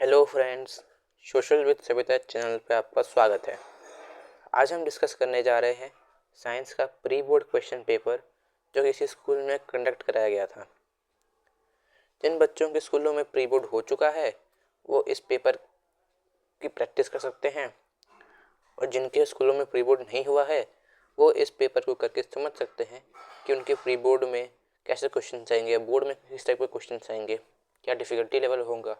Hello friends, social with Savita channel पे आपका स्वागत है। आज हम डिस्कस करने जा रहे हैं साइंस का प्री बोर्ड क्वेश्चन पेपर जो किसी स्कूल में कंडक्ट कराया गया था। जिन बच्चों के स्कूलों में प्री बोर्ड हो चुका है वो इस पेपर की प्रैक्टिस कर सकते हैं, और जिनके स्कूलों में प्री बोर्ड नहीं हुआ है वो इस पेपर को करके समझ सकते हैं कि उनके प्री बोर्ड में कैसे क्वेश्चन आएंगे, बोर्ड में किस टाइप के क्वेश्चन आएंगे, क्या डिफ़िकल्टी लेवल होगा,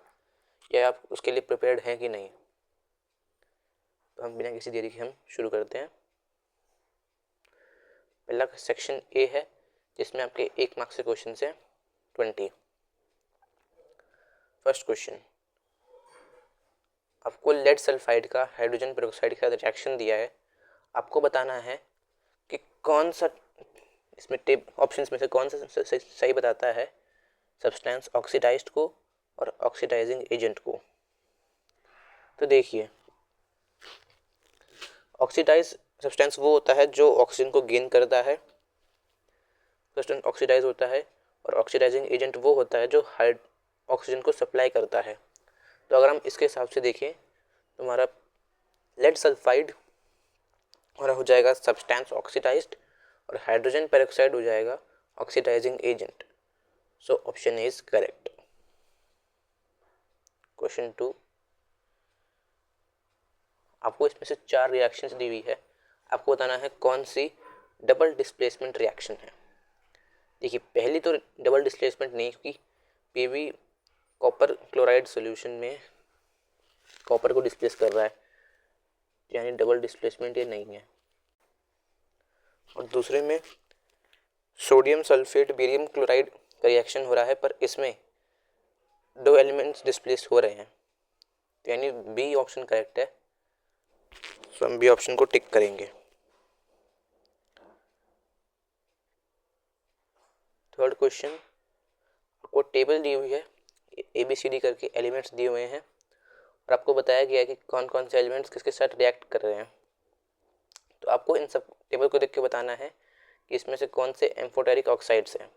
या आप उसके लिए प्रिपेयर्ड हैं कि नहीं। तो हम बिना किसी देरी के हम शुरू करते हैं। पहला सेक्शन ए है जिसमें आपके 1 मार्क्स के क्वेश्चन है 20। फर्स्ट क्वेश्चन, आपको लेड सल्फाइड का हाइड्रोजन पेरोक्साइड के साथ रिएक्शन दिया है। आपको बताना है कि कौन सा इसमें ऑप्शंस में से कौन सा सही बताता है सब्सटेंस ऑक्सीडाइज्ड को और ऑक्सीडाइजिंग एजेंट को। तो देखिए, ऑक्सीडाइज सब्सटेंस वो होता है जो ऑक्सीजन को गेन करता है, सब्सटेंस ऑक्सीडाइज होता है, और ऑक्सीडाइजिंग एजेंट वो होता है जो ऑक्सीजन को सप्लाई करता है। तो अगर हम इसके हिसाब से देखें तो हमारा लेड सल्फाइड और हो जाएगा सब्सटेंस ऑक्सीडाइज्ड, और हाइड्रोजन पेरोक्साइड हो जाएगा oxidising agent. So option is correct. Question 2, आपको इसमें से 4 रिएक्शंस दी हुई है। आपको बताना है कौन सी डबल डिस्प्लेसमेंट रिएक्शन है। देखिए, पहली तो डबल डिस्प्लेसमेंट नहीं, क्योंकि पीवी कॉपर क्लोराइड सॉल्यूशन में कॉपर को डिस्प्लेस कर रहा है, यानी डबल डिस्प्लेसमेंट ये नहीं है। और दूसरे में सोडियम सल्फेट बेरियम क्लोराइड का रिएक्शन हो रहा है, पर इसमें 2 एलिमेंट्स डिस्प्लेस हो रहे हैं, तो यानी बी ऑप्शन करेक्ट है। तो हम बी ऑप्शन को टिक करेंगे। थर्ड क्वेश्चन, आपको टेबल दी हुई है, ABCD करके एलिमेंट्स दिए हुए हैं, और आपको बताया गया है कि कौन कौन से एलिमेंट्स किसके साथ रिएक्ट कर रहे हैं। तो आपको इन सब टेबल को देख के बताना है कि इसमें से कौन से एम्फोटेरिक ऑक्साइड्स हैं।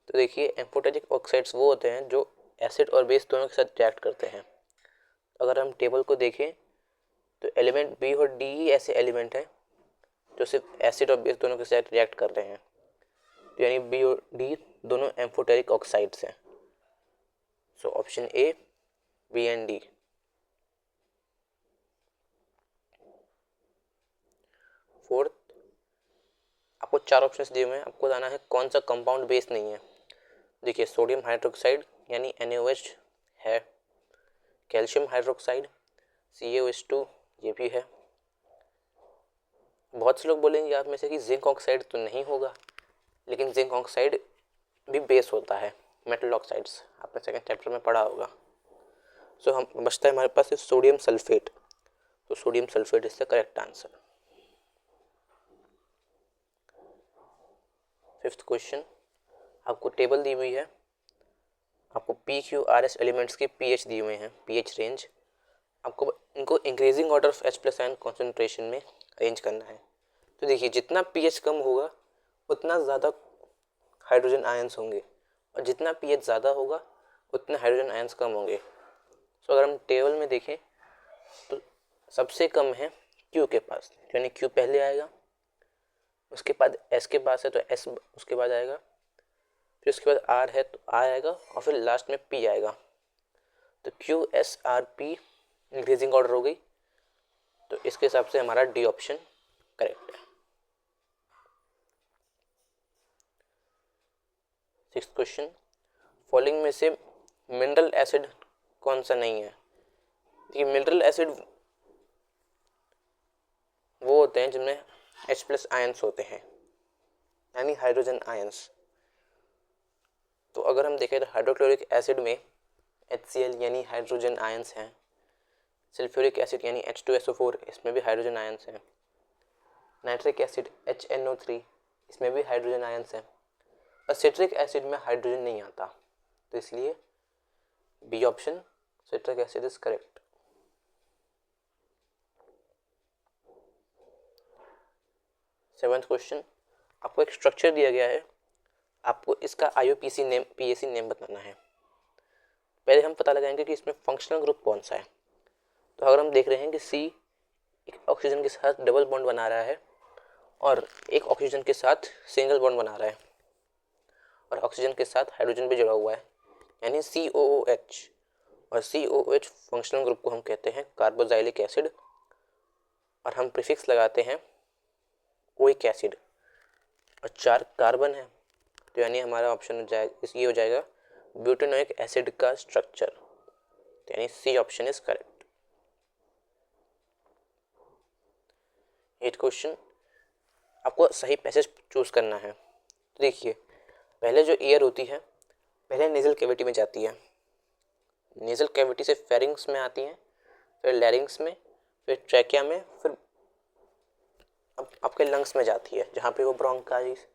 तो देखिए, एम्फोटेरिक ऑक्साइड्स वो होते हैं जो एसिड और बेस दोनों के साथ रिएक्ट करते हैं। अगर हम टेबल को देखें तो एलिमेंट बी और डी ही ऐसे एलिमेंट हैं जो सिर्फ एसिड और बेस दोनों के साथ रिएक्ट कर रहे हैं, तो यानी बी और डी दोनों एम्फोटेरिक ऑक्साइड्स हैं। So option A, B and D. Fourth, आपको 4 ऑप्शंस दिए हुए हैं, आपको बताना है कौन सा कंपाउंड बेस नहीं है। देखिए, सोडियम हाइड्रोक्साइड यानी NaOH है, कैल्शियम हाइड्रोक्साइड CaOH2 ये भी है। बहुत से लोग बोलेंगे आप में से कि जिंक ऑक्साइड तो नहीं होगा, लेकिन जिंक ऑक्साइड भी बेस होता है, मेटल ऑक्साइड्स आपने सेकंड चैप्टर में पढ़ा होगा। सो हम बचता है हमारे पास सोडियम सल्फेट, तो sodium sulphate is the correct answer. Fifth question, आपको टेबल दी हुई है, आपको PQRS एलिमेंट्स के pH दिए हुए हैं, pH रेंज। आपको इनको increasing order of H+ ion concentration में अरेंज करना है। तो देखिए, जितना pH कम होगा उतना ज़्यादा हाइड्रोजन आयंस होंगे, और जितना pH ज़्यादा होगा उतने हाइड्रोजन आयंस कम होंगे। सो अगर हम टेबल में देखें तो सबसे कम है Q के पास, यानी Q पहले आएगा, उसके बाद S के पास है तो S उसके बाद आएगा, फिर उसके बाद R है तो R आएगा, और फिर लास्ट में P आएगा। तो QSRP इंक्रीजिंग ऑर्डर हो गई, तो इसके हिसाब से हमारा डी ऑप्शन करेक्ट है। सिक्स्थ क्वेश्चन, फॉलोइंग में से मिनरल एसिड कौन सा नहीं है। देखिए, मिनरल एसिड वो होते हैं जिनमें H+ आयंस होते हैं, यानी हाइड्रोजन आयंस। तो अगर हम देखें तो हाइड्रोक्लोरिक एसिड में HCl यानी हाइड्रोजन आयंस हैं, सल्फ्यूरिक एसिड यानी H2SO4 इसमें भी हाइड्रोजन आयंस हैं, नाइट्रिक एसिड HNO3 इसमें भी हाइड्रोजन आयंस हैं, और सिट्रिक एसिड में हाइड्रोजन नहीं आता, तो इसलिए B option citric acid is correct. Seventh question, आपको एक स्ट्रक्चर दिया गया है, आपको इसका IUPAC नेम बताना है। पहले हम पता लगाएंगे कि इसमें फंक्शनल ग्रुप कौन सा है। तो अगर हम देख रहे हैं कि C एक ऑक्सीजन के साथ डबल बॉन्ड बना रहा है और एक ऑक्सीजन के साथ सिंगल बॉन्ड बना रहा है और ऑक्सीजन के साथ हाइड्रोजन भी जुड़ा हुआ है, यानी COOH, और COOH फंक्शनल ग्रुप को हम कहते हैं कार्बोक्सिलिक एसिड, और हम प्रीफिक्स लगाते हैं ओइक एसिड, और 4 कार्बन है, तो यानी हमारा ऑप्शन हो जाएगा, ये हो जाएगा ब्यूटेनोइक एसिड का स्ट्रक्चर, तो यानी C option is correct. 8 question, आपको सही पैसेज चूज करना है। तो देखिए, पहले जो एयर होती है पहले नेजल कैविटी में जाती है, नेजल कैविटी से फेरिंग्स में आती है, फिर लैरिंग्स में, फिर ट्रैकिया में, फिर आपके लंग्स में जाती है जहाँ पे वो ब्रोंकाइल्स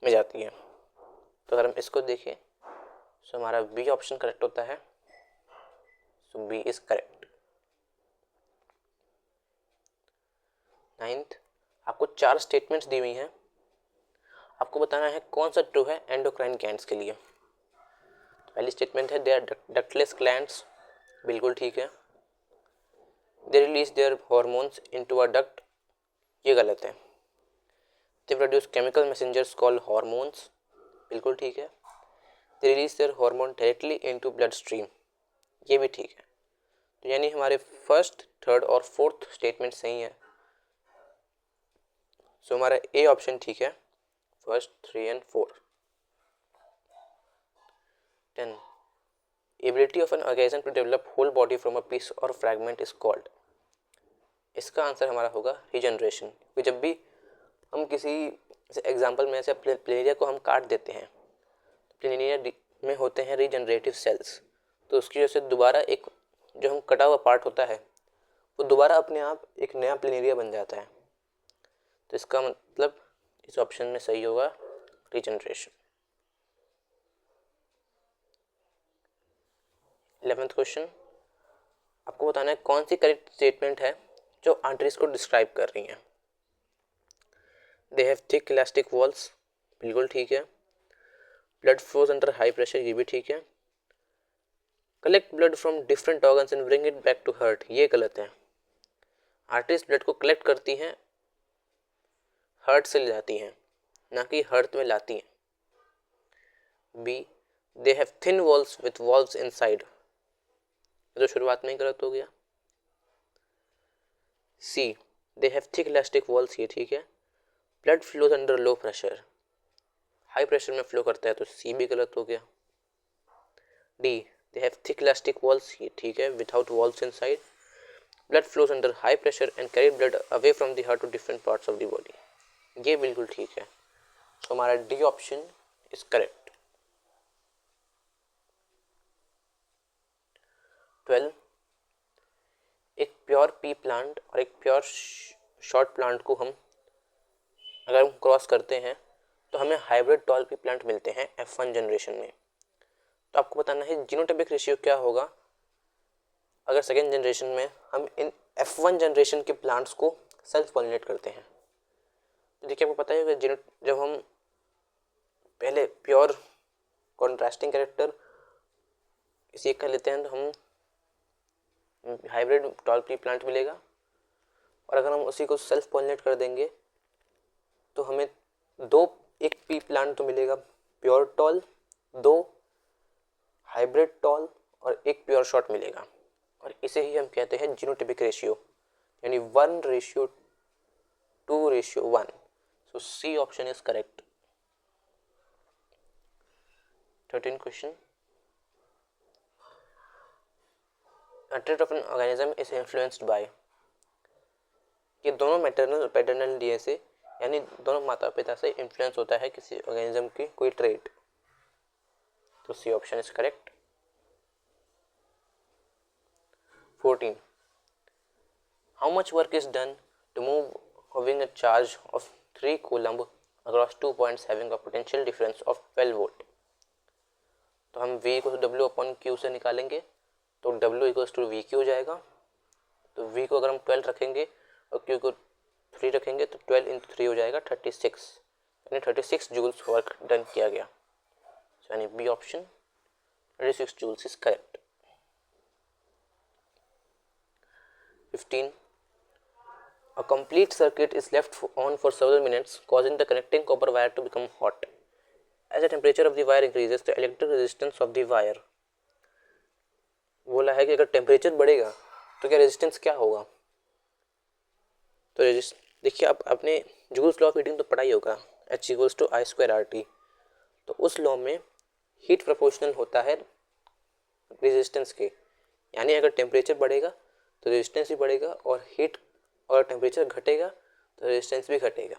में जाती है। तो अगर हम इसको देखें तो हमारा बी ऑप्शन करेक्ट होता है, सो बी इज करेक्ट। 9th, आपको 4 स्टेटमेंट्स दी हुई हैं, आपको बताना है कौन सा ट्रू है एंडोक्राइन ग्लैंड्स के लिए। पहली स्टेटमेंट है दे आर डक्टलेस ग्लैंड्स, बिल्कुल ठीक है। They release their hormones into a duct, ये गलत है। They produce chemical messengers called hormones, बिल्कुल ठीक है। They release their hormone directly into blood stream, ये भी ठीक है। तो यानी हमारे फर्स्ट, थर्ड और फोर्थ स्टेटमेंट सही है, सो हमारा ए ऑप्शन ठीक है, first, 3 and 4। 10, ability of an organism to develop whole body from a piece or fragment is called, इसका आंसर हमारा होगा रीजनरेशन। क्योंकि जब भी हम किसी एग्जाम्पल में ऐसे प्लेनिया को हम काट देते हैं, प्लेनिया में होते हैं रीजनरेटिव सेल्स, तो उसकी वजह से दोबारा एक जो हम कटा हुआ पार्ट होता है वो दोबारा अपने आप एक नया प्लेनेरिया बन जाता है। तो इसका मतलब इस ऑप्शन में सही होगा रीजनरेशन। 11th क्वेश्चन, आपको बताना है कौन सी करेक्ट स्टेटमेंट है जो आर्टरीज को डिस्क्राइब कर रही हैं। They have thick elastic walls, बिल्कुल ठीक है। Blood flows under high pressure, ये भी ठीक है। Collect blood from different organs and bring it back to heart, ये गलत है। आर्टरीज ब्लड को कलेक्ट करती हैं, हार्ट से ले जाती हैं, ना कि हार्ट में लाती हैं। B, they have thin walls with valves inside, जो शुरुआत में ही गलत हो गया। C, they have thick elastic walls, ये ठीक है। Blood flows under low pressure, high pressure में फ्लो करता है, तो सी भी गलत हो गया। D, they have thick elastic walls, ये ठीक है, without walls inside. Blood flows under high pressure and carry blood away from the heart to different parts of the body, ये बिल्कुल ठीक है। तो हमारा डी ऑप्शन इज करेक्ट। 12, एक प्योर पी प्लांट और एक प्योर शॉर्ट प्लांट को हम अगर हम क्रॉस करते हैं तो हमें हाइब्रिड टॉल पी प्लांट मिलते हैं F1 जनरेशन में। तो आपको बताना है जीनोटाइपिक रेशियो क्या होगा अगर सेकेंड जनरेशन में हम इन F1 जनरेशन के प्लांट्स को सेल्फ पॉलिनेट करते हैं। तो देखिए, आपको पता है कि जब हम पहले प्योर कॉन्ट्रास्टिंग कैरेक्टर इसी कर लेते हैं तो हम हाइब्रिड टॉल पी प्लांट मिलेगा, और अगर हम उसी को सेल्फ पॉलिनेट कर देंगे तो हमें एक पी प्लांट तो मिलेगा प्योर टॉल, 2 हाइब्रिड टॉल और एक प्योर शॉर्ट मिलेगा, और इसे ही हम कहते हैं जीनोटाइपिक रेशियो, यानी 1:2:1। So C option is correct. 13 question, A trait of an organism is influenced by, ये दोनों मैटरनल और पैटर्नल डीएनए से, यानी दोनों माता पिता से इन्फ्लुएंस होता है किसी ऑर्गेनिज्म की कोई ट्रेट, तो C option is correct. 14, how much work is done to move having a charge of 3 coulomb across 2 points having a potential difference of 12 volt। तो हम V को W/Q से निकालेंगे तो W इक्वल्स टू VQ हो जाएगा। तो V को अगर हम 12 रखेंगे और Q को 3 रखेंगे तो 12 × 3 हो जाएगा 36, यानी 36 जूल्स वर्क डन किया गया, यानी B option 26 joules is correct. 15. A complete circuit is left on for several minutes, causing the connecting copper wire to become hot. As the temperature of the wire increases, the electric resistance of the wire. बोला है कि अगर temperature बढ़ेगा तो क्या resistance क्या होगा? तो देखिए, आप अपने जूल्स लॉ ऑफ हीटिंग तो पढ़ा ही होगा, H equals to I square R T. तो उस लॉ में हीट प्रोपोर्शनल होता है रेजिस्टेंस के, यानी अगर टेम्परेचर बढ़ेगा तो रेजिस्टेंस भी बढ़ेगा, और हीट और टेम्परेचर घटेगा तो रेजिस्टेंस भी घटेगा.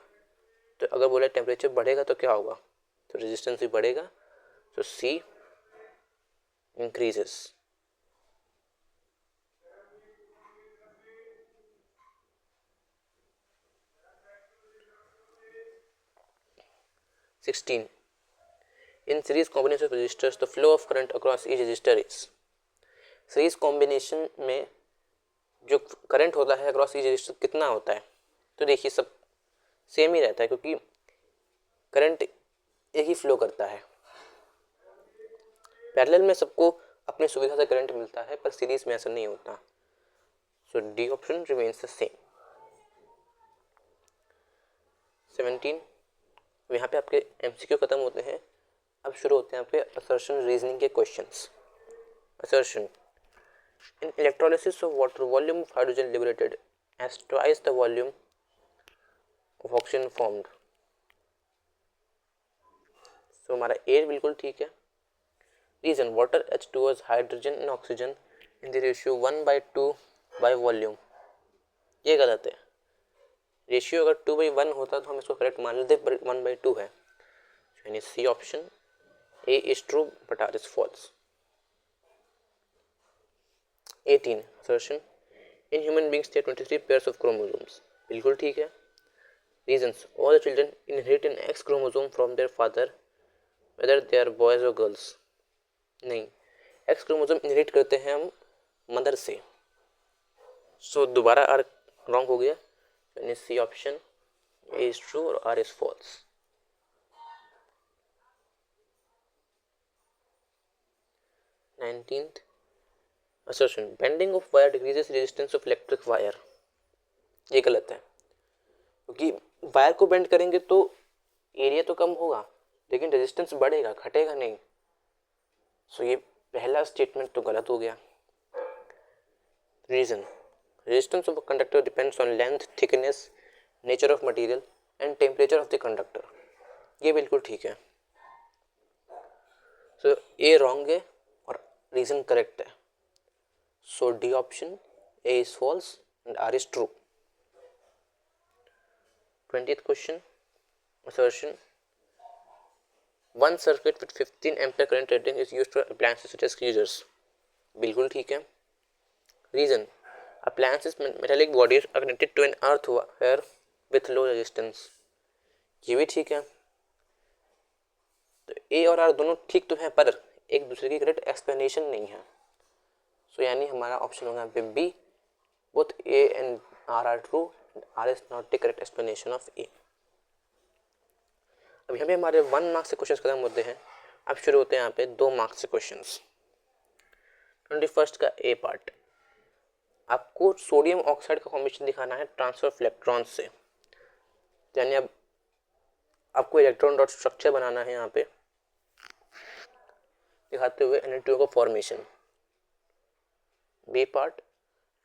तो अगर बोला टेम्परेचर बढ़ेगा तो क्या होगा? तो रेजिस्टेंस भी बढ़ेगा. तो C increases. Sixteen. In series combination of resistors, the flow of current across each resistor is. Series combination में जो करंट होता है अक्रॉस ईच रजिस्टर कितना होता है? तो देखिए, सब सेम ही रहता है, क्योंकि करंट एक ही फ्लो करता है. पैरेलल में सबको अपनी सुविधा से करंट मिलता है, पर सीरीज में ऐसा नहीं होता. So D option remains the same. 17. यहाँ पे आपके एमसीक्यू खत्म होते हैं. अब शुरू होते हैं आपके असर्शन रीजनिंग के questions. Assertion. In electrolysis of water, volume of hydrogen liberated as twice the volume of oxygen formed. So हमारा A बिल्कुल ठीक है. Reason, water H2O is hydrogen and oxygen in the ratio 1/2 by volume. ये गलत है. Ratio अगर 2/1 होता तो हम इसको करेक्ट मान लेते, पर 1/2 है. यानी C option A is true but R is false. 18. Assertion. In human beings there are 23 pairs of chromosomes. बिल्कुल ठीक है. Reasons. All the children inherit an X chromosome from their father, whether they are boys or girls. नहीं, X chromosome inherit करते हैं हम mother से. So दोबारा R wrong हो गया. यानी C option A is true और R is false. 19th. Assertion. Bending of wire decreases resistance of electric wire. ये गलत है, क्योंकि वायर को बेंड करेंगे तो एरिया तो कम होगा, लेकिन रेजिस्टेंस बढ़ेगा, घटेगा नहीं. सो ये पहला स्टेटमेंट तो गलत हो गया. Reason. Resistance of a conductor depends on length, thickness, nature of material and temperature of the conductor. ये बिल्कुल ठीक है. सो ए रॉन्ग है और रीजन करेक्ट है. So D option A is false and R is true. 20th question. Assertion. One circuit with 15 ampere current rating is used for appliances such as geysers. बिल्कुल ठीक है. Reason. Appliances metallic bodies are connected to an earth wire with low resistance. ये भी ठीक है. तो A और R दोनों ठीक तो हैं, पर एक दूसरे की करेक्ट एक्सप्लेनेशन नहीं है. सो यानी हमारा ऑप्शन होगा पे B. Both A and R are true, R is not the correct explanation of A. अब यहाँ पे हमारे 1 मार्क्स से क्वेश्चन खत्म होते हैं. अब शुरू होते हैं यहाँ पे 2 मार्क्स से क्वेश्चंस. 21st का ए पार्ट. आपको सोडियम ऑक्साइड का फॉर्मेशन दिखाना है ट्रांसफर ऑफ इलेक्ट्रॉन्स से. यानी अब आपको इलेक्ट्रॉन डॉट स्ट्रक्चर बनाना है यहाँ पे, दिखाते हुए Na2O का फॉर्मेशन. B part.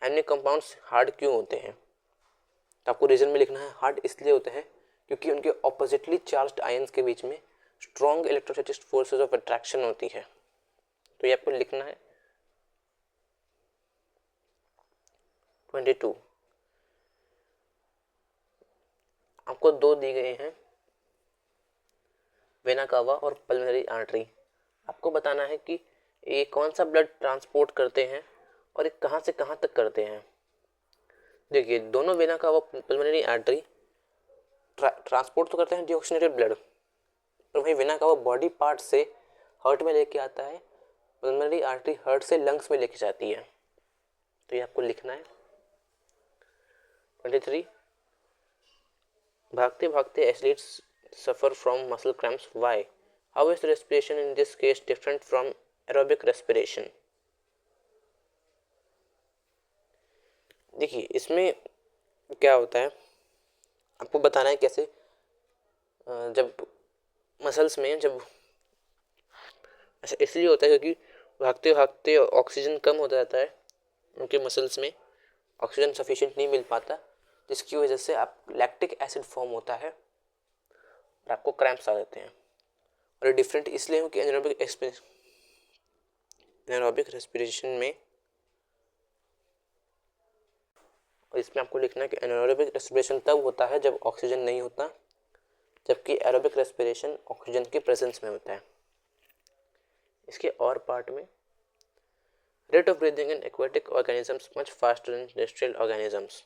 अन्य कंपाउंड्स हार्ड क्यों होते हैं? तो आपको रीजन में लिखना है हार्ड इसलिए होते हैं क्योंकि उनके ऑपोजिटली चार्ज्ड आयंस के बीच में strong electrostatic forces of attraction होती है. तो ये आपको लिखना है. 22. आपको 2 दी गए हैं, वेना कावा और पल्मोनरी आर्टरी. आपको बताना है कि ये कौन सा ब्लड ट्रांसपोर्ट करते हैं और ये कहाँ से कहाँ तक करते हैं. देखिए, दोनों vena cava pulmonary artery transport तो करते हैं डीऑक्सीजनेटेड ब्लड, पर वही वेना कावा बॉडी पार्ट से हार्ट में लेके आता है, पल्मोनरी आर्टरी हार्ट से लंग्स में लेके जाती है. तो ये आपको लिखना है. 23. भागते भागते athletes suffer from muscle cramps. Why? How is the respiration in this case different from aerobic respiration. देखिए इसमें क्या होता है, आपको बताना है कैसे। जब मसल्स में जब ऐसा इसलिए होता है क्योंकि भागते भागते ऑक्सीजन कम हो जाता है उनके मसल्स में, ऑक्सीजन सफिशिएंट नहीं मिल पाता, जिसकी वजह से आप लैक्टिक एसिड फॉर्म होता है और आपको क्रैम्प्स आ जाते हैं। और ये डिफरेंट इसलिए हो कि एनारोबिक रेस्पिरेशन में, और इसमें आपको लिखना है कि एनारोबिक रेस्पिरेशन तब होता है जब ऑक्सीजन नहीं होता, जबकि एरोबिक रेस्पिरेशन ऑक्सीजन के प्रेजेंस में होता है। इसके और पार्ट में rate of breathing in aquatic organisms much faster in terrestrial organisms.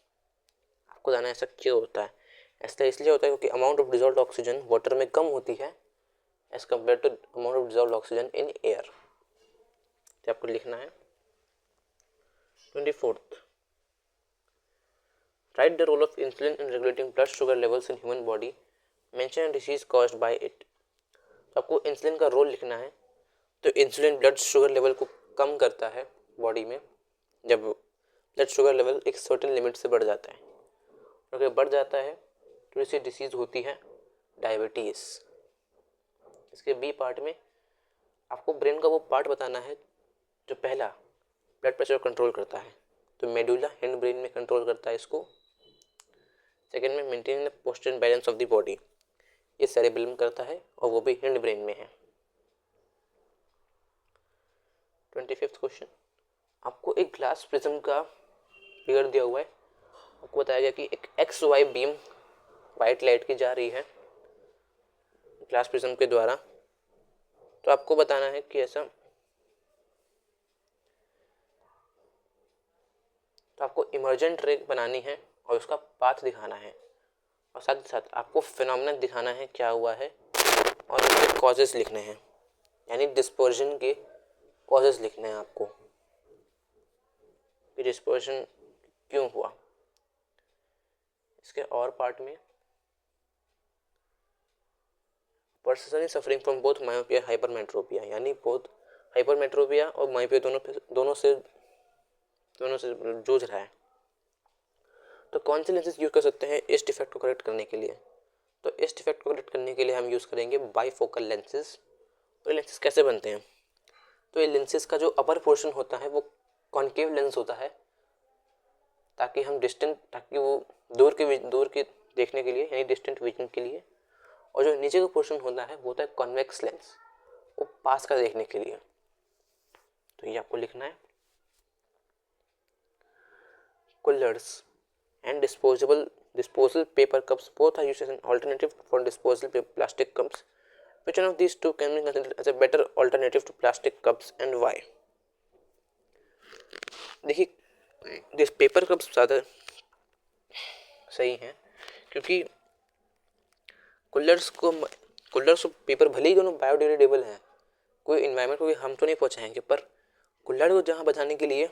आपको जाना ऐसा क्यों होता है, ऐसा इसलिए होता है क्योंकि amount of dissolved oxygen water में कम होती है as compare to amount of dissolved oxygen in air. तो आपको लिखना है 24th, write the role of insulin in regulating blood sugar levels in human body, mention a disease caused by it। तो आपको इंसुलिन का रोल लिखना है। तो इंसुलिन ब्लड शुगर लेवल को कम करता है बॉडी में, जब ब्लड शुगर लेवल एक सर्टेन लिमिट से बढ़ जाता है, अगर बढ़ जाता है तो इसे डिसीज़ होती है डायबिटीज़। इसके बी पार्ट में आपको ब्रेन का वो पार्ट बताना है जो पहला ब्लड प्रेशर कंट्रोल करता है, तो मेडुला हिंड ब्रेन में कंट्रोल करता है इसको। सेकेंड में maintaining the posture balance of the body, ये सेरेब्रम करता है और वो भी हिंड ब्रेन में है। 25th क्वेश्चन, आपको एक ग्लास प्रिज्म का फिगर दिया हुआ है, आपको बताया गया कि एक X Y beam white light की जा रही है ग्लास प्रिज्म के द्वारा। तो आपको बताना है कि ऐसा, तो आपको इमर्जेंट रे बनानी है और उसका पाथ दिखाना है, और साथ ही साथ आपको फिनोमेना दिखाना है क्या हुआ है और उसके कॉजेस लिखने हैं, यानी डिस्पर्जन के कॉजेस लिखने हैं आपको कि डिस्पर्जन क्यों हुआ। इसके और पार्ट में person is suffering from both myopia hypermetropia, यानी बोथ हाइपरमेट्रोपिया और मायोपिया दोनों से जूझ रहा है। तो कौन से लेंसेज यूज कर सकते हैं इस डिफेक्ट को करेक्ट करने के लिए, तो इस डिफेक्ट को करेक्ट करने के लिए हम यूज करेंगे बाईफोकल लेंसेज। तो ये लेंसेज कैसे बनते हैं, तो ये लेंसेज का जो अपर पोर्शन होता है वो कॉन्केव लेंस होता है, ताकि वो दूर के देखने के लिए, यानी डिस्टेंट विजन के लिए, और जो नीचे का पोर्शन होता है वो होता है कॉन्वेक्स लेंस, वो पास का देखने के लिए। तो ये आपको लिखना है। कुल्लर्स and disposal paper cups both are used as an alternative for disposal plastic cups. Which one of these two can be considered as a better alternative to plastic cups and why? देखिए paper cups ज़्यादा सही हैं, क्योंकि कुल्लर्स और paper भले ही दोनों biodegradable हैं, कोई इन्वायरमेंट को हम तो नहीं पहुँचाएंगे, पर कुल्लर को जहाँ बचाने के लिए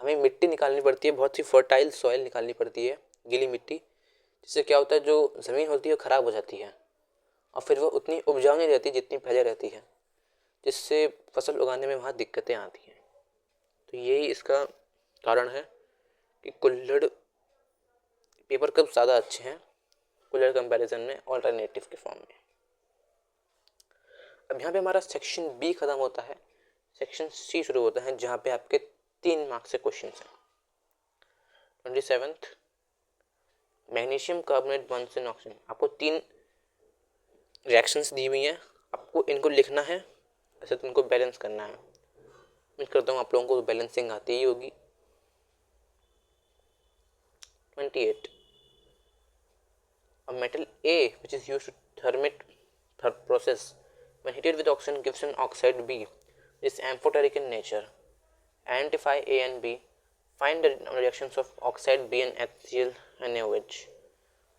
हमें मिट्टी निकालनी पड़ती है, बहुत सी फर्टाइल सॉइल निकालनी पड़ती है, गीली मिट्टी, जिससे क्या होता है जो ज़मीन होती है ख़राब हो जाती है और फिर वो उतनी उपजाऊ नहीं रहती जितनी पहले रहती है, जिससे फसल उगाने में वहाँ दिक्कतें आती हैं। तो यही इसका कारण है कि कुल्हड़ पेपर कप ज़्यादा अच्छे हैं कुल्हड़ कंपैरिजन में ऑल्टरनेटिव के फॉर्म में। अब यहाँ पे हमारा सेक्शन बी ख़त्म होता है, सेक्शन सी शुरू होता है, जहाँ पे आपके 3 मार्क्स से क्वेश्चन हैं। 27th, magnesium carbonate bonds in oxygen. आपको 3 रिएक्शंस दी हुई हैं, आपको इनको लिखना है, ऐसे तो इनको बैलेंस करना है। उम्मीद करता हूँ आप लोगों को बैलेंसिंग आती ही होगी। 28, a metal A which is used to thermit process when heated with oxygen gives an oxide B which is amphoteric in nature. Identify A and B. Find the reactions of oxide B and HCl and NaOH।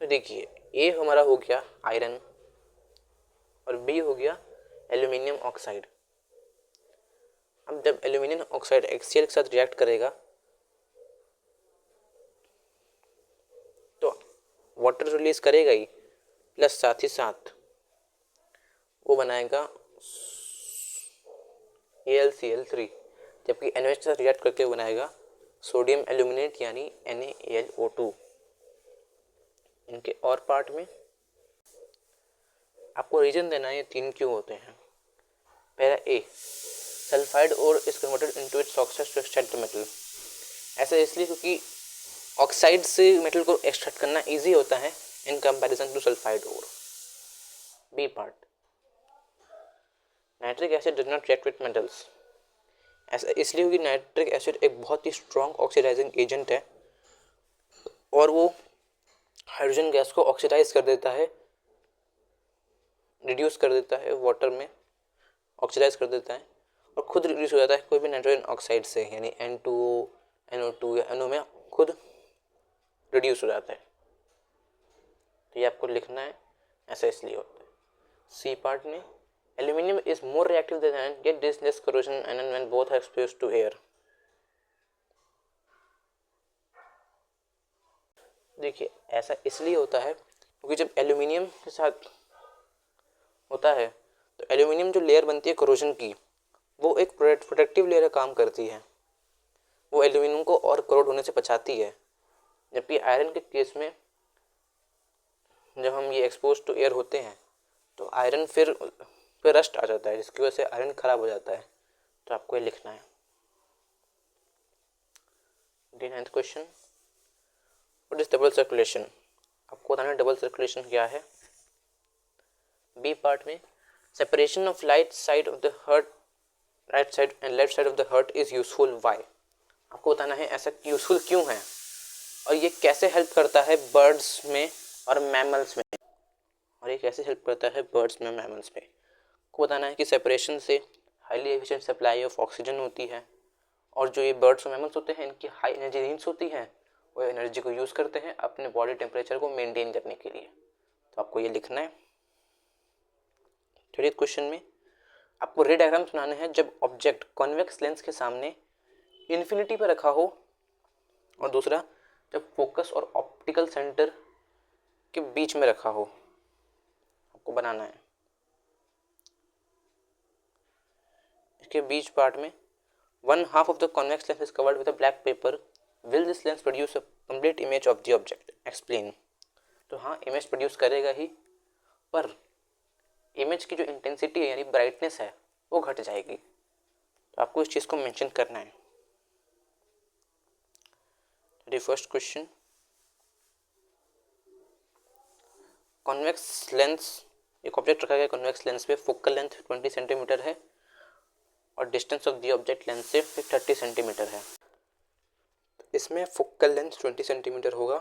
तो देखिए A हमारा हो गया iron और B हो गया aluminium oxide. अब जब एल्यूमिनियम ऑक्साइड HCl के साथ रिएक्ट करेगा तो वाटर रिलीज करेगा ही, प्लस साथ ही साथ वो बनाएगा AlCl3, जबकि NaOH के साथ रिएक्ट करके बनाएगा सोडियम एल्यूमिनेट यानी NaAlO2। इनके और पार्ट में आपको रीजन देना है ये 3 क्यों होते हैं। पहला A, sulphide ore is converted into its oxide to extract the metal. ऐसा इसलिए क्योंकि ऑक्साइड से मेटल को एक्सट्रैक्ट करना इजी होता है in comparison to sulphide ore. B part, nitric acid does not react with metals. ऐसा इसलिए क्योंकि नाइट्रिक एसिड एक बहुत ही स्ट्रॉन्ग ऑक्सीडाइजिंग एजेंट है और वो हाइड्रोजन गैस को ऑक्सीडाइज कर देता है, रिड्यूस कर देता है वाटर में, ऑक्सीडाइज कर देता है और खुद रिड्यूस हो जाता है कोई भी नाइट्रोजन ऑक्साइड से, यानी N2O, NO2 या NO में खुद रिड्यूस हो जाता है। तो ये आपको लिखना है, ऐसा इसलिए होता है। सी पार्ट में, aluminium is more reactive than iron get this less corrosion and when both are exposed to air. देखिए ऐसा इसलिए होता है क्योंकि जब एल्यूमिनियम के साथ होता है तो एल्यूमिनियम जो लेयर बनती है करोजन की, वो एक प्रोटेक्टिव लेयर का काम करती है, वो एल्यूमिनियम को और करोड होने से बचाती है। जबकि आयरन के केस में जब हम ये एक्सपोज टू एयर होते हैं तो आयरन फिर रस्ट आ जाता है, जिसकी वजह से आयरन खराब हो जाता है। तो आपको ये लिखना है। 9th question, what is double circulation. आपको बताना है डबल सर्कुलेशन क्या है। बी पार्ट में, separation of right side of the heart, right side and left side of the heart is useful why. आपको बताना है ऐसा यूजफुल क्यों है और ये कैसे हेल्प करता है बर्ड्स में और मैमल्स में, और ये कैसे हेल्प करता है बर्ड्स में मैमल्स में। आपको बताना है कि सेपरेशन से highly efficient supply of oxygen होती है और जो ये बर्ड्स और मैमल्स होते हैं इनकी हाई एनर्जी नीड्स होती है, वो एनर्जी को यूज़ करते हैं अपने बॉडी टेम्परेचर को मेंटेन करने के लिए। तो आपको ये लिखना है। 30th क्वेश्चन में आपको रे डायग्राम्स बनाने हैं जब ऑब्जेक्ट कॉन्वेक्स लेंस के सामने इन्फिनिटी पर रखा हो और दूसरा जब फोकस और ऑप्टिकल सेंटर के बीच में रखा हो, आपको बनाना है। इसके बीच पार्ट में, 1/2 of the convex lens is covered with a black paper. Will this lens produce a complete image of the object? Explain. तो हाँ, इमेज प्रोड्यूस करेगा ही, पर इमेज की जो इंटेंसिटी है यानी ब्राइटनेस है वो घट जाएगी। तो आपको इस चीज़ को मेंशन करना है। फर्स्ट क्वेश्चन, कॉन्वेक्स लेंस, एक ऑब्जेक्ट रखा गया कॉन्वेक्स लेंस पे, फोकल लेंथ 20 सेंटीमीटर है और distance of the object lens से 30 सेंटीमीटर है। इसमें फोकल लेंथ 20 सेंटीमीटर होगा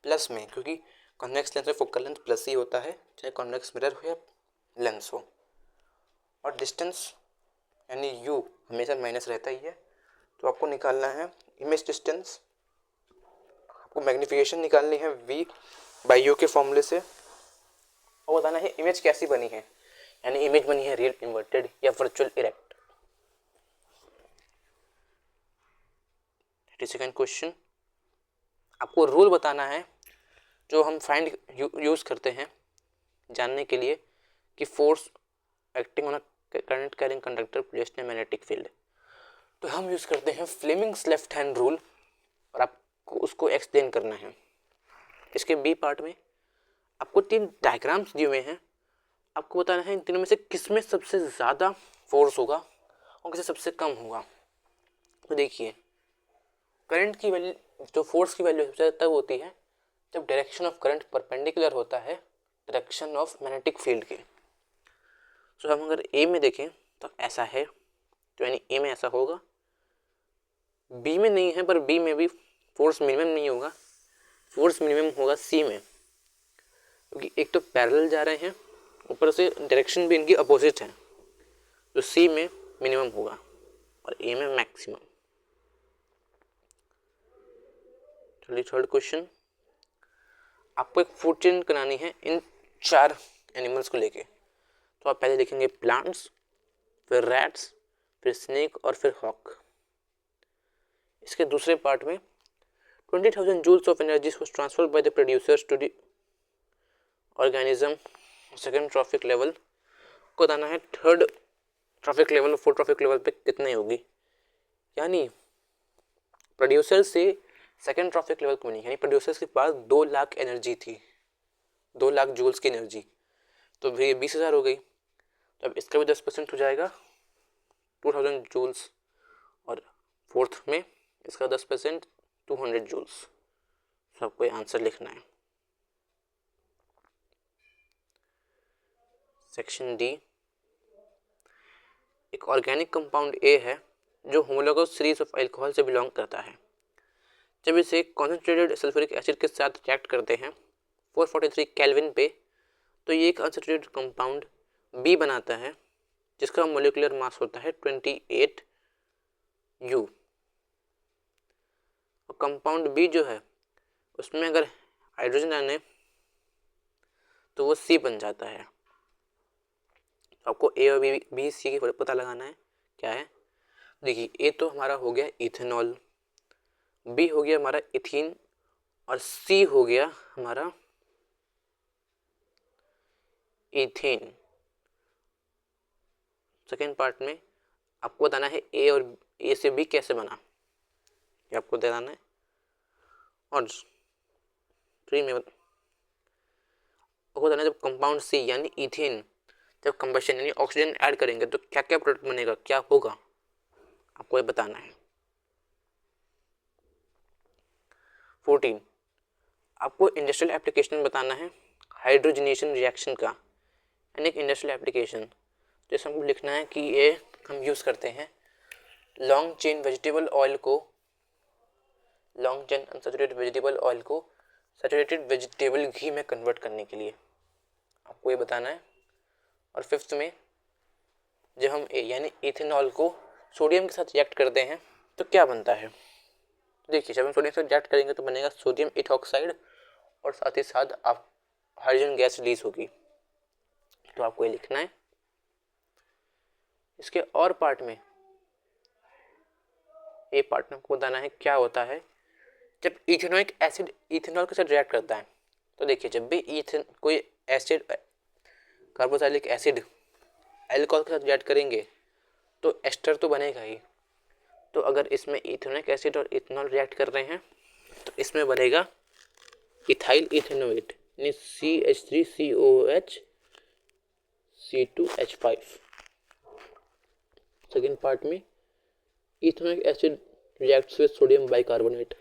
प्लस में, क्योंकि कॉन्वेक्स लेंस में फोकल लेंथ प्लस ही होता है, चाहे कॉन्वेक्स मिरर हो या लेंस हो। और डिस्टेंस यानी यू हमेशा माइनस रहता ही है, तो आपको निकालना है इमेज डिस्टेंस। आपको मैग्नीफिकेशन निकालनी है V/U के फॉर्मूले से और बताना है इमेज कैसी बनी है, यानी इमेज बनी है रियल इन्वर्टेड या वर्चुअल इरेक्ट। 32nd क्वेश्चन, आपको रूल बताना है जो हम फाइंड यूज करते हैं जानने के लिए कि force acting on a current carrying conductor placed in magnetic field. तो हम यूज करते हैं फ्लेमिंग्स लेफ्ट हैंड रूल और आपको उसको एक्सप्लेन करना है। इसके बी पार्ट में आपको 3 डायग्राम्स दिए हुए हैं, आपको बताना है इन तीनों में से किस में सबसे ज़्यादा फोर्स होगा और किसे सबसे कम होगा। तो देखिए, करंट की वैल्यू, जो फोर्स की वैल्यू सबसे तब होती है जब डायरेक्शन ऑफ करंट परपेंडिकुलर होता है डायरेक्शन ऑफ मैग्नेटिक फील्ड के। तो हम अगर ए में देखें तो ऐसा है, तो यानी ए में ऐसा होगा। बी में नहीं है, पर बी में भी फोर्स मिनिमम नहीं होगा, फोर्स मिनिमम होगा सी में, क्योंकि एक तो पैरेलल जा रहे हैं, ऊपर से डायरेक्शन भी इनकी अपोजिट है, तो सी में मिनिमम होगा और ए में मैक्सिमम। चलिए 3rd क्वेश्चन, आपको एक फूड चेन बनानी है इन 4 एनिमल्स को लेके। तो आप पहले देखेंगे प्लांट्स, फिर रैट्स, फिर स्नेक और फिर हॉक। इसके दूसरे पार्ट में 20,000 joules of energy was transferred by the producers to the organism second trophic level को बताना है 3rd trophic level full trophic level पे कितनी होगी, यानी प्रोड्यूसर से सेकेंड ट्रॉफिक लेवल को नहीं, यानी प्रोड्यूसर्स के पास 2 लाख एनर्जी थी, 2 लाख जूल्स की एनर्जी, तो ये 20,000 हो गई। तो अब इसका भी 10% हो जाएगा 2000 जूल्स, और फोर्थ में इसका 10% 200 जूल्स। सबको आंसर लिखना है। सेक्शन डी, एक ऑर्गेनिक कंपाउंड ए है जो होमोलोगस सीरीज ऑफ अल्कोहल से बिलोंग करता है। जब इसे कॉन्सेंट्रेटेड सल्फ्यूरिक एसिड के साथ रिएक्ट करते हैं 443 केल्विन पे, तो ये एक अनसैचुरेटेड कंपाउंड बी बनाता है जिसका मोलिकुलर मास होता है 28 यू। और कंपाउंड बी जो है उसमें अगर हाइड्रोजन आने तो वो सी बन जाता है। तो आपको ए और बी सी की पता लगाना है क्या है। देखिए ए तो हमारा हो गया इथेनॉल, बी हो गया हमारा इथीन, और सी हो गया हमारा इथेन। सेकेंड पार्ट में आपको बताना है ए और ए से बी कैसे बना, ये आपको बताना है। और थ्री में आपको बताना है जब कंपाउंड सी यानी इथेन जब कंबशन यानी ऑक्सीजन ऐड करेंगे तो क्या क्या प्रोडक्ट बनेगा, क्या होगा, आपको ये बताना है। 14 आपको इंडस्ट्रियल एप्लीकेशन बताना है हाइड्रोजनेशन रिएक्शन का, यानी एक इंडस्ट्रियल एप्लीकेशन जैसे हमको लिखना है कि ये हम यूज़ करते हैं लॉन्ग चेन वेजिटेबल ऑयल को, long chain unsaturated vegetable oil को सैचुरेटेड वेजिटेबल घी में कन्वर्ट करने के लिए, आपको ये बताना है। और फिफ्थ में जब हम यानी इथेनॉल को सोडियम के साथ रिएक्ट करते हैं तो क्या बनता है। देखिए जब हम सोडियम के साथ रिएक्ट करेंगे तो बनेगा सोडियम इथॉक्साइड, और साथ ही साथ आप हाइड्रोजन गैस रिलीज होगी। तो आपको ये लिखना है। इसके और पार्ट में ए पार्ट में आपको बताना है क्या होता है जब इथेनोइक एसिड इथेनॉल के साथ रिएक्ट करता है। तो देखिए जब भी कोई एसिड कार्बोक्सिलिक एसिड अल्कोहल के साथ रिएक्ट करेंगे तो एस्टर तो बनेगा ही। तो अगर इसमें इथेनोइक एसिड और इथेनॉल रिएक्ट कर रहे हैं तो इसमें बनेगा इथाइल इथेनोएट यानी CH3COOH C2H5। सेकेंड पार्ट में ethanoic acid reacts with sodium bicarbonate,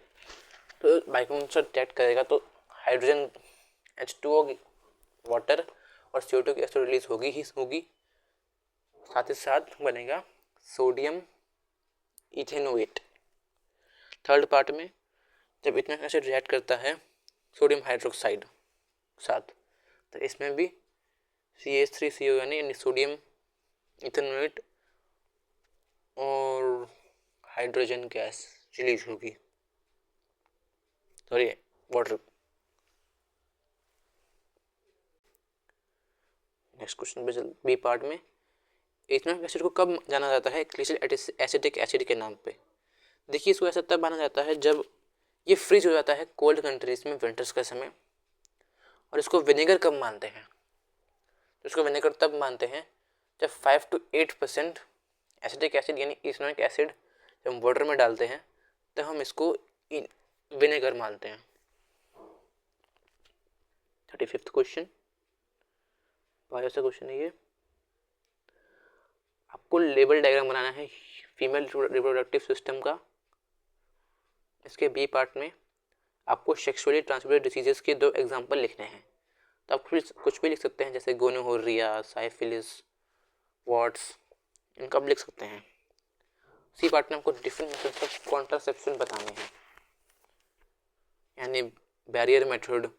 तो बाइकार्बोनेट से रिएक्ट करेगा तो हाइड्रोजन H2O वाटर और CO2 की एसिड रिलीज होगी ही होगी, साथ ही साथ बनेगा सोडियम इथेनोएट। थर्ड पार्ट में जब इथेनोइक एसिड रिएक्ट करता है सोडियम हाइड्रोक्साइड साथ, तो इसमें भी CH3CO यानी सोडियम इथेनोएट और हाइड्रोजन गैस रिलीज होगी, सॉरी वाटर। नेक्स्ट क्वेश्चन पे चल बी पार्ट में इथेनोइक एसिड को कब जाना जाता है ग्लेशियल एसिटिक एसिड के नाम पे। देखिए इसको ऐसा तब माना जाता है जब ये फ्रीज हो जाता है कोल्ड कंट्रीज में विंटर्स का समय। और इसको विनेगर कब मानते हैं, तो इसको विनेगर तब मानते हैं जब 5 to 8% एसिटिक एसिड यानी इथेनोइक एसिड जब हम वाटर में डालते हैं तो हम इसको विनेगर मानते हैं। 35th क्वेश्चन बायो से क्वेश्चन है ये। आपको लेबल डायग्राम बनाना है फीमेल रिप्रोडक्टिव सिस्टम का। इसके बी पार्ट में आपको सेक्सुअली ट्रांसमिटेड डिसीजेस के 2 एग्जाम्पल लिखने हैं। तो आप कुछ भी लिख सकते हैं जैसे गोनोहोरिया, साइफिलिस, वॉट्स, इनका भी लिख सकते हैं। सी पार्ट में आपको डिफरेंट मेथड्स ऑफ कॉन्ट्रासेप्शन बताने हैं, यानी barrier method,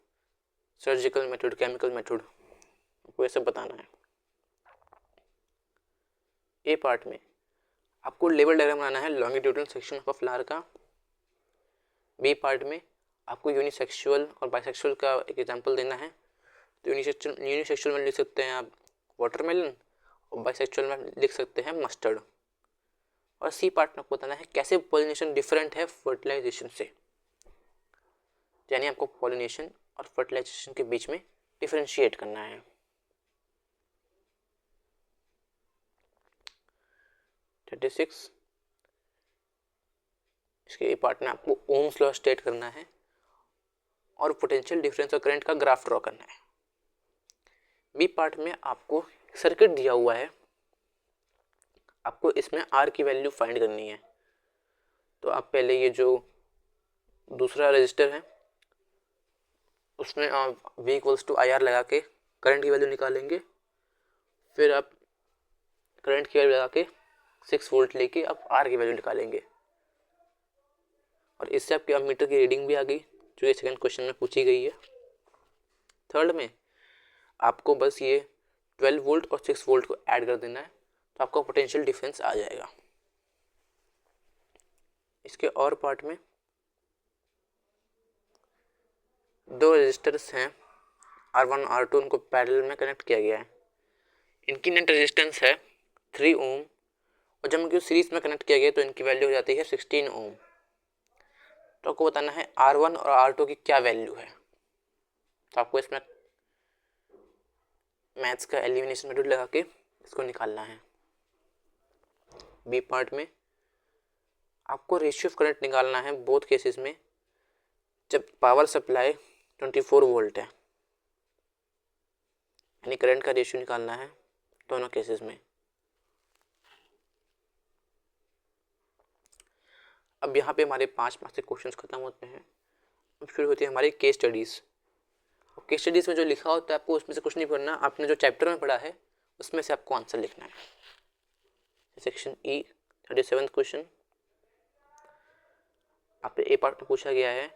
surgical method, chemical method, आपको ये सब बताना है। ए पार्ट में आपको लेबल डायग्राम बनाना है लॉन्गिट्यूडनल सेक्शन ऑफ फ्लावर का। बी पार्ट में आपको यूनिसेक्सुअल और बाइसेक्सुअल का एक एग्जांपल देना है। तो यूनिसेक्सुअल में लिख सकते हैं आप वाटरमेलन, और बाइसेक्सुअल में लिख सकते हैं मस्टर्ड। और सी पार्ट में आपको बताना है कैसे पॉलिनेशन डिफरेंट है फर्टिलाइजेशन से, यानी आपको पॉलिनेशन और फर्टिलाइजेशन के बीच में डिफरेंशिएट करना है। 36। इसके ए पार्ट में आपको ओम्स लॉ स्टेट करना है और पोटेंशियल डिफरेंस और करंट का ग्राफ ड्रॉ करना है। बी पार्ट में आपको सर्किट दिया हुआ है, आपको इसमें आर की वैल्यू फाइंड करनी है। तो आप पहले ये जो दूसरा रजिस्टर है उसमें आप V equals to I R लगा के करंट की वैल्यू निकालेंगे, फिर आप करंट की वैल्यू लगा के 6 वोल्ट लेके आप आर की वैल्यू निकालेंगे और इससे आपके अमीटर की रीडिंग भी आ गई जो ये सेकंड क्वेश्चन में पूछी गई है। थर्ड में आपको बस ये 12 वोल्ट और 6 वोल्ट को ऐड कर देना है तो आपका पोटेंशियल डिफरेंस आ जाएगा। इसके और पार्ट में दो रेजिस्टर्स हैं R1 R2, उनको पैरेलल में कनेक्ट किया गया है। इनकी नेट रेजिस्टेंस है 3 ओम और जब इनको सीरीज में कनेक्ट किया गया तो इनकी वैल्यू हो जाती है 16 ओम। तो आपको बताना है R1 और R2 की क्या वैल्यू है। तो आपको इसमें मैथ्स का एलिमिनेशन मेथड लगा के इसको निकालना है। बी पार्ट में आपको रेशियो ऑफ करंट निकालना है बोथ केसेस में जब पावर सप्लाई 24 वोल्ट है, यानी करंट का रेशियो निकालना है दोनों केसेस में। अब यहाँ पे हमारे 5 मार्क्स के क्वेश्चंस खत्म होते हैं। अब शुरू होती है हमारी केस स्टडीज़। केस स्टडीज़ में जो लिखा होता है आपको उसमें से कुछ नहीं पढ़ना, आपने जो चैप्टर में पढ़ा है उसमें से आपको आंसर लिखना है। सेक्शन ई 37 क्वेश्चन आपने ए पार्ट में पूछा गया है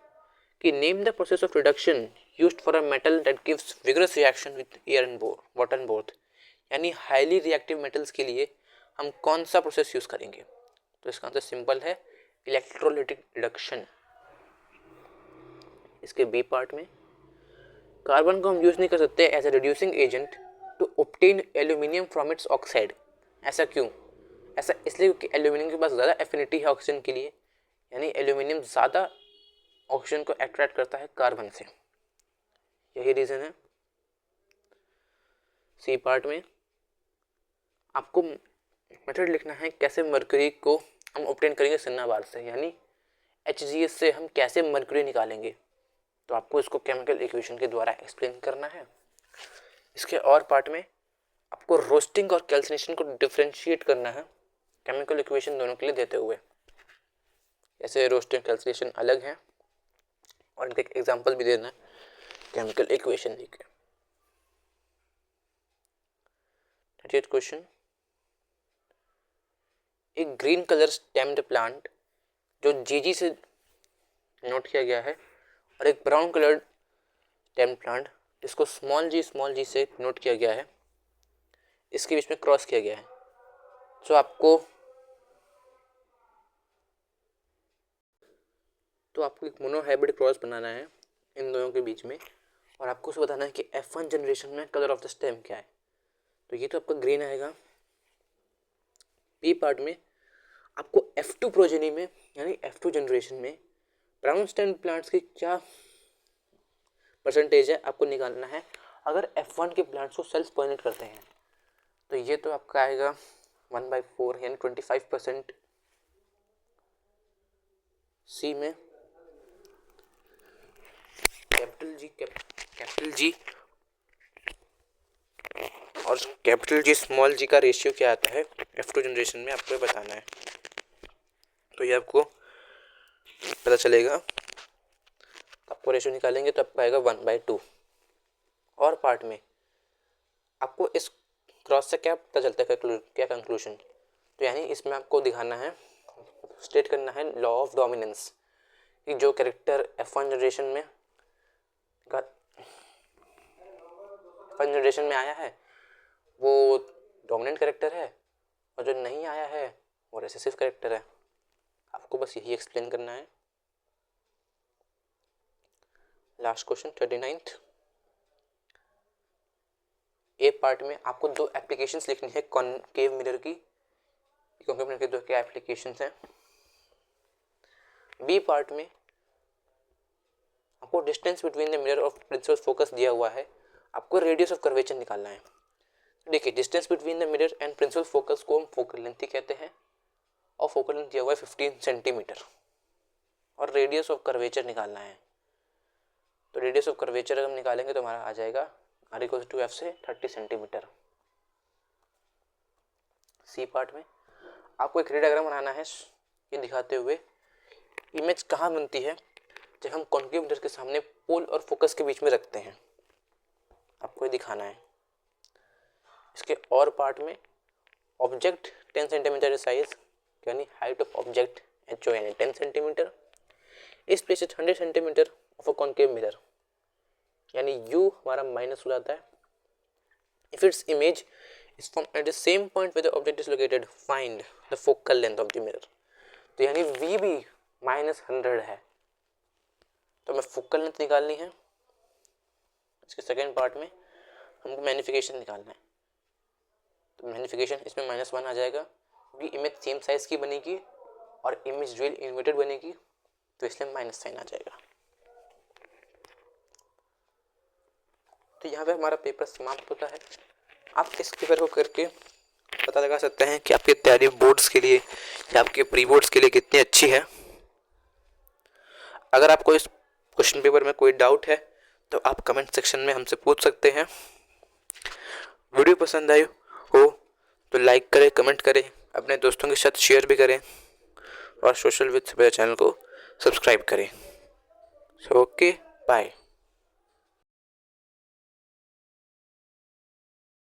कि name the process of reduction used for a metal that gives vigorous reaction with air and water and both, यानी हाईली रिएक्टिव मेटल्स के लिए हम कौन सा प्रोसेस यूज करेंगे। तो इसका आंसर सिंपल है, इलेक्ट्रोलाइटिक रिडक्शन। इसके बी पार्ट में कार्बन को हम यूज नहीं कर सकते as a reducing agent to obtain aluminium from its oxide. ऐसा क्यों? ऐसा इसलिए क्योंकि एल्यूमिनियम के पास ज़्यादा एफिनिटी है ऑक्सीजन के लिए, यानी एल्यूमिनियम ज़्यादा ऑक्सीजन को अट्रैक्ट करता है कार्बन से, यही रीज़न है। सी पार्ट में आपको मेथड लिखना है कैसे मरकरी को हम ऑब्टेन करेंगे सिन्नाबार से, यानी HGS से हम कैसे मरकरी निकालेंगे। तो आपको इसको केमिकल इक्वेशन के द्वारा एक्सप्लेन करना है। इसके और पार्ट में आपको रोस्टिंग और कैल्सिनेशन को डिफरेंशिएट करना है केमिकल इक्वेशन दोनों के लिए देते हुए। ऐसे रोस्टिंग कैल्सिनेशन अलग है और इनका एक एग्जांपल भी देना है केमिकल इक्वेशन लिख। 38 क्वेश्चन, एक ग्रीन कलर स्टेम्ड प्लांट जो GG से नोट किया गया है और एक ब्राउन कलर्ड स्टेम प्लांट इसको स्मॉल जी से नोट किया गया है, इसके बीच में क्रॉस किया गया है। तो आपको एक मोनोहाइब्रिड क्रॉस बनाना है इन दोनों के बीच में और आपको उसको बताना है कि F1 जनरेशन में कलर ऑफ द स्टेम क्या है। तो ये तो आपका ग्रीन आएगा। बी पार्ट में आपको F2 प्रोजेनी में यानी F2 जनरेशन में ब्राउन स्टेम प्लांट्स की क्या परसेंटेज है आपको निकालना है अगर F1 के प्लांट्स को सेल्फ पॉलिनेट करते हैं। तो ये तो आपका आएगा 1/4 यानी 25%। सी में कैपिटल जी और कैपिटल जी स्मॉल जी का रेशियो क्या आता है F2 जनरेशन में आपको बताना है। तो ये आपको पता चलेगा, आपको रेशियो निकालेंगे तो आपको आएगा 1/2। और पार्ट में आपको इस क्रॉस से क्या पता चलता है, क्या कंक्लूजन। तो यानी इसमें आपको दिखाना है, स्टेट करना है लॉ ऑफ डोमिनेंस कि जो कैरेक्टर F1 जनरेशन में आया है वो डोमिनेंट कैरेक्टर है और जो नहीं आया है वो रिसेसिव कैरेक्टर है। आपको बस यही एक्सप्लेन करना है। लास्ट क्वेश्चन 39th ए पार्ट में आपको 2 एप्लीकेशंस लिखनी है कॉनकेव मिरर की। कॉनकेव मिरर के 2 क्या एप्लीकेशंस हैं। बी पार्ट में आपको डिस्टेंस बिटवीन द मिरर और प्रिंसिपल फोकस दिया हुआ है, आपको रेडियस ऑफ कर्वेचर निकालना है। देखिए distance between the mirror and principal focus को हम फोकल लेंथ कहते हैं और फोकल लेंथ दिया हुआ है 15 सेंटीमीटर और रेडियस ऑफ कर्वेचर निकालना है। तो रेडियस ऑफ कर्वेचर अगर हम निकालेंगे तो हमारा आ जाएगा r इक्वल टू एफ से 30 सेंटीमीटर। सी पार्ट में आपको एक रे डायग्राम बनाना है ये दिखाते हुए इमेज कहाँ बनती है जब हम कॉन्केव मिरर के सामने पोल और फोकस के बीच में रखते हैं, आपको ये दिखाना है। इसके और पार्ट में ऑब्जेक्ट 10 सेंटीमीटर साइज यानी height of object H O यानी 10 centimetre is place 100 centimetre of a concave mirror यानी u हमारा माइनस हो जाता है। If its image is from at the same point where the object is located find the focal length of the mirror. तो यानी v भी -100 है तो हमें फोकल लेंथ निकालनी है। इसके सेकेंड पार्ट में हमको मैग्नीफिकेशन निकालना है। तो मैग्नीफिकेशन इसमें -1 आ जाएगा क्योंकि इमेज सेम साइज की बनेगी और इमेज रियल इन्वर्टेड बनेगी तो इसलिए माइनस साइन आ जाएगा। तो यहाँ पे हमारा पेपर समाप्त होता है। आप इस पेपर को करके पता लगा सकते हैं कि आपकी तैयारी बोर्ड्स के लिए या आपके प्री बोर्ड्स के लिए कितनी अच्छी है। अगर आपको इस क्वेश्चन पेपर में कोई डाउट है तो आप कमेंट सेक्शन में हमसे पूछ सकते हैं। वीडियो पसंद आई हो तो लाइक करें, कमेंट करें, अपने दोस्तों के साथ शेयर भी करें और सोशल विद चैनल को सब्सक्राइब करें। Okay, bye.